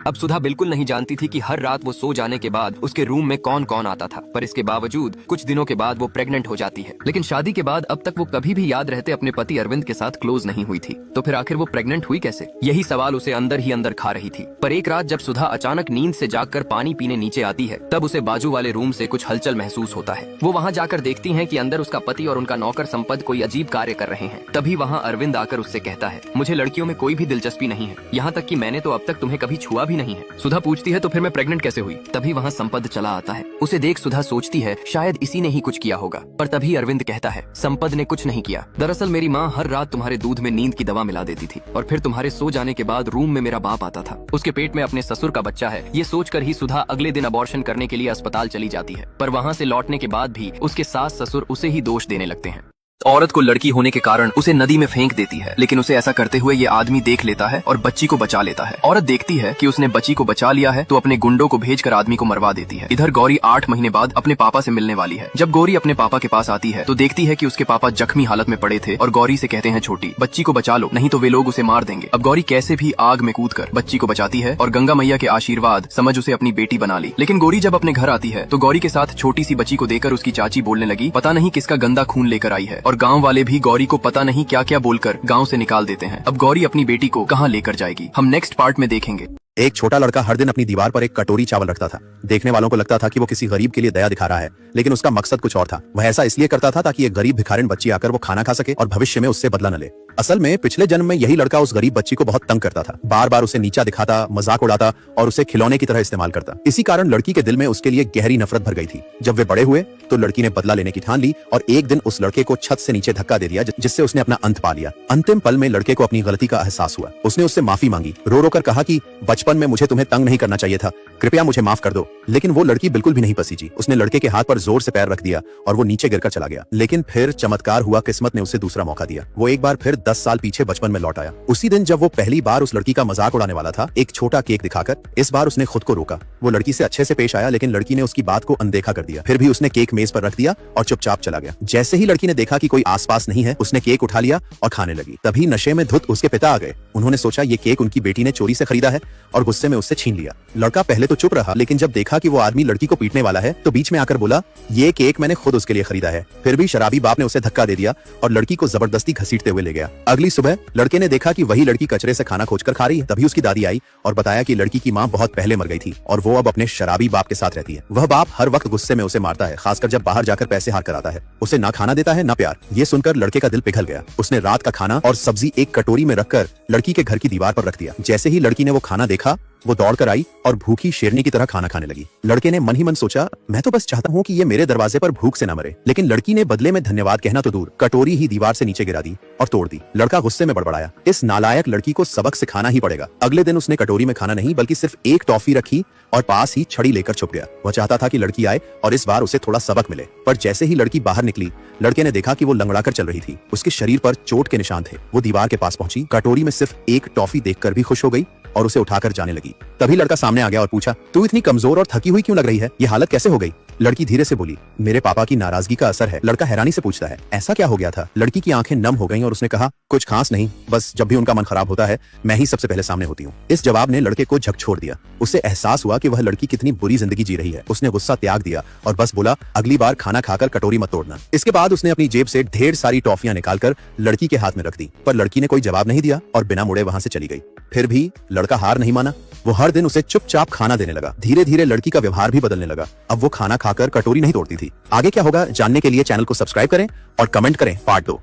अब सुधा बिल्कुल नहीं जानती थी कि हर रात वो सो जाने के बाद उसके रूम में कौन कौन आता था, पर इसके बावजूद कुछ दिनों के बाद वो प्रेग्नेंट हो जाती है। लेकिन शादी के बाद अब तक वो कभी भी याद रहते अपने पति अरविंद के साथ क्लोज नहीं हुई थी, तो फिर आखिर वो प्रेग्नेंट हुई कैसे? यही सवाल उसे अंदर ही अंदर खा रही थी। पर एक रात जब सुधा अचानक नींद से जागकर पानी पीने नीचे आती है, तब उसे बाजू वाले रूम से कुछ हलचल महसूस होता है। वो वहाँ जाकर देखती है कि अंदर उसका पति और उनका नौकर संपद कोई अजीब कार्य कर रहे हैं। तभी वहाँ अरविंद आकर उससे कहता है, मुझे लड़कियों में कोई भी दिलचस्पी नहीं है, यहाँ तक कि मैंने तो अब तक तुम्हें कभी छुआ भी नहीं है। सुधा पूछती है, तो फिर मैं प्रेग्नेंट कैसे हुई? तभी वहाँ संपद चला आता है। उसे देख सुधा सोचती है शायद इसी ने ही कुछ किया होगा, पर तभी अरविंद कहता है, संपद ने कुछ नहीं किया। दरअसल मेरी माँ हर रात तुम्हारे दूध में नींद की दवा मिला देती थी और फिर तुम्हारे सो जाने के बाद रूम में मेरा बाप आता था। उसके पेट में अपने ससुर का बच्चा है। ये सोचकर ही सुधा अगले दिन अबॉर्शन करने के लिए अस्पताल चली जाती है, पर वहाँ से लौटने के बाद भी उसके सास ससुर उसे ही दोष देने लगते हैं। औरत को लड़की होने के कारण उसे नदी में फेंक देती है, लेकिन उसे ऐसा करते हुए ये आदमी देख लेता है और बच्ची को बचा लेता है। औरत देखती है कि उसने बच्ची को बचा लिया है तो अपने गुंडों को भेजकर आदमी को मरवा देती है। इधर गौरी 8 महीने बाद अपने पापा से मिलने वाली है। जब गौरी अपने पापा के पास आती है तो देखती है कि उसके पापा जख्मी हालत में पड़े थे और गौरी से कहते हैं, छोटी बच्ची को बचा लो, नहीं तो वे लोग उसे मार देंगे। अब गौरी कैसे भी आग में कूदकर बच्ची को बचाती है और गंगा मैया के आशीर्वाद समझ उसे अपनी बेटी बना ली। लेकिन गौरी जब अपने घर आती है तो गौरी के साथ छोटी सी बच्ची को देखकर उसकी चाची बोलने लगी, पता नहीं किसका गंदा खून लेकर आई है, और गाँव वाले भी गौरी को पता नहीं क्या क्या बोलकर गांव से निकाल देते हैं। अब गौरी अपनी बेटी को कहां लेकर जाएगी, हम नेक्स्ट पार्ट में देखेंगे। एक छोटा लड़का हर दिन अपनी दीवार पर एक कटोरी चावल रखता था। देखने वालों को लगता था कि वो किसी गरीब के लिए दया दिखा रहा है, लेकिन उसका मकसद कुछ और था। वह ऐसा इसलिए करता था ताकि एक गरीब भिखारिन बच्ची आकर वो खाना खा सके और भविष्य में उससे बदला न ले। असल में पिछले जन्म में यही लड़का उस गरीब बच्ची को बहुत तंग करता था, बार बार उसे नीचा दिखाता, मजाक उड़ाता और उसे खिलौने की तरह इस्तेमाल करता। इसी कारण लड़की के दिल में उसके लिए गहरी नफरत भर गई थी। जब वे बड़े हुए तो लड़की ने बदला लेने की ठान ली और एक दिन उस लड़के को छत से नीचे धक्का दे दिया, जिससे उसने अपना अंत पा लिया। अंतिम पल में लड़के को अपनी गलती का एहसास हुआ। उसने उससे माफी मांगी, रो रो कर कहा कि बचपन में मुझे तुम्हें तंग नहीं करना चाहिए था, कृपया मुझे माफ कर दो। लेकिन वो लड़की बिल्कुल भी नहीं पसीजी। उसने लड़के के हाथ पर जोर से पैर रख दिया और वो नीचे गिरकर चला गया। लेकिन फिर चमत्कार हुआ, किस्मत ने उसे दूसरा मौका दिया। वो एक बार फिर 10 साल पीछे बचपन में लौट आया। उसी दिन जब वो पहली बार उस लड़की का मजाक उड़ाने वाला था, एक छोटा केक दिखाकर, इस बार उसने खुद को रोका। वो लड़की से अच्छे से पेश आया, लेकिन लड़की ने उसकी बात को अनदेखा कर दिया। फिर भी उसने केक मेज पर रख दिया और चुपचाप चला गया। जैसे ही लड़की ने देखा कि कोई आसपास नहीं है, उसने केक उठा लिया और खाने लगी। तभी नशे में धुत उसके पिता आ गए। उन्होंने सोचा ये केक उनकी बेटी ने चोरी से खरीदा है और गुस्से में उससे छीन लिया। लड़का पहले तो चुप रहा, लेकिन जब देखा कि वो आदमी लड़की को पीटने वाला है तो बीच में आकर बोला, ये केक मैंने खुद उसके लिए खरीदा है। फिर भी शराबी बाप ने उसे धक्का दे दिया और लड़की को जबरदस्ती घसीटते हुए ले गया। अगली सुबह लड़के ने देखा कि वही लड़की कचरे से खाना खोजकर खा रही है। तभी उसकी दादी आई और बताया कि लड़की की माँ बहुत पहले मर गई थी और वो अब अपने शराबी बाप के साथ रहती है। वह बाप हर वक्त गुस्से में उसे मारता है, खासकर जब बाहर जाकर पैसे हार कर आता है। उसे ना खाना देता है ना प्यार। ये सुनकर लड़के का दिल पिघल गया। उसने रात का खाना और सब्जी एक कटोरी में रखकर लड़की के घर की दीवार पर रख दिया। जैसे ही लड़की ने वो खाना देखा, वो दौड़कर आई और भूखी शेरनी की तरह खाना खाने लगी। लड़के ने मन ही मन सोचा, मैं तो बस चाहता हूँ कि ये मेरे दरवाजे पर भूख से न मरे। लेकिन लड़की ने बदले में धन्यवाद कहना तो दूर, कटोरी ही दीवार से नीचे गिरा दी और तोड़ दी। लड़का गुस्से में बड़बड़ाया, इस नालायक लड़की को सबक सिखाना ही पड़ेगा। अगले दिन उसने कटोरी में खाना नहीं बल्कि सिर्फ एक टॉफी रखी और पास ही छड़ी लेकर छुप गया। वह चाहता था कि लड़की आए और इस बार उसे थोड़ा सबक मिले। पर जैसे ही लड़की बाहर निकली, लड़के ने देखा कि वो लंगड़ाकर चल रही थी। उसके शरीर पर चोट के निशान थे। वो दीवार के पास पहुंची, कटोरी में सिर्फ एक टॉफी देखकर भी खुश हो गई और उसे उठाकर जाने लगी। तभी लड़का सामने आ गया और पूछा, तू इतनी कमजोर और थकी हुई क्यों लग रही है? ये हालत कैसे हो गई? लड़की धीरे से बोली, मेरे पापा की नाराजगी का असर है। लड़का हैरानी से पूछता है, ऐसा क्या हो गया था? लड़की की आंखें नम हो गईं और उसने कहा, कुछ खास नहीं, बस जब भी उनका मन खराब होता है मैं ही सबसे पहले सामने होती हूँ। इस जवाब ने लड़के को झकझोर दिया। उसे एहसास हुआ कि वह लड़की कितनी बुरी जिंदगी जी रही है। उसने गुस्सा त्याग दिया और बस बोला, अगली बार खाना खाकर कटोरी मत तोड़ना। इसके बाद उसने अपनी जेब से ढेर सारी टॉफियां निकालकर लड़की के हाथ में रख दी, पर लड़की ने कोई जवाब नहीं दिया और बिना मुड़े वहां से चली गई। फिर भी लड़का हार नहीं माना। वो हर दिन उसे चुपचाप खाना देने लगा। धीरे धीरे लड़की का व्यवहार भी बदलने लगा। अब वो खाना खाकर कटोरी नहीं तोड़ती थी। आगे क्या होगा जानने के लिए चैनल को सब्सक्राइब करें और कमेंट करें पार्ट 2।